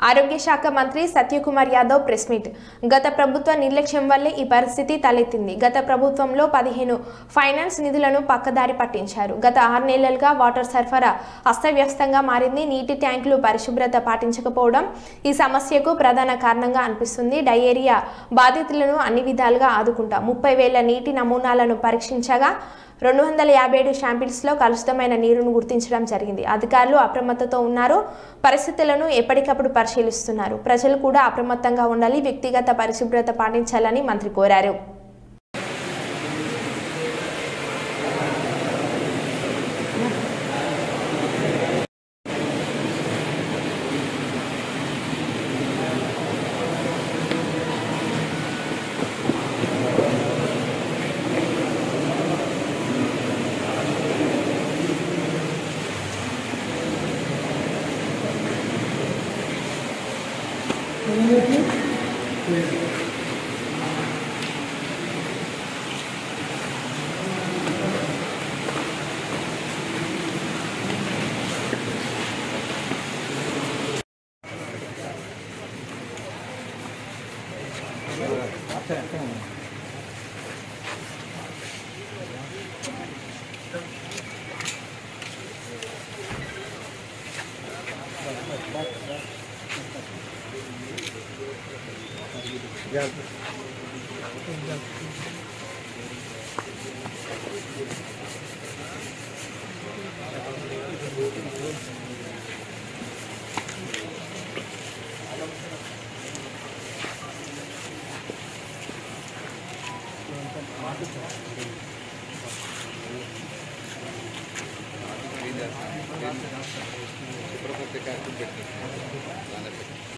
ఆరోగ్య శాఖ మంత్రి సత్యకుమార్ యాదవ్ ప్రెస్ మీట్. గత ప్రభుత్వ నిర్లక్ష్యం వల్లే ఈ పరిస్థితి తలెత్తింది. గత ప్రభుత్వంలో 15 ఫైనాన్స్ నిధులను పక్కదారి పట్టించారు. గత 6 నెలలుగా వాటర్ సరఫరా అస్తవ్యస్తంగా మారింది. నీటి ట్యాంకులు పరిశుభ్రత పాటించకపోవడం ఈ సమస్యకు ప్రధాన కారణంగా అనిపిస్తుంది. డయేరియా బాధితులను అన్ని విధాలుగా ఆదుకుంటాం. 30,000 నీటి నమూనాలను పరీక్షించగా 257 శాంపిల్స్లో కలుషితమైన నీరును గుర్తించడం జరిగింది. అధికారులు అప్రమత్తతో ఉన్నారు. పరిస్థితులను ఎప్పటికప్పుడు పరిశీలిస్తున్నారు. ప్రజలు కూడా అప్రమత్తంగా ఉండాలి, వ్యక్తిగత పరిశుభ్రత పాటించాలని మంత్రి కోరారు. Super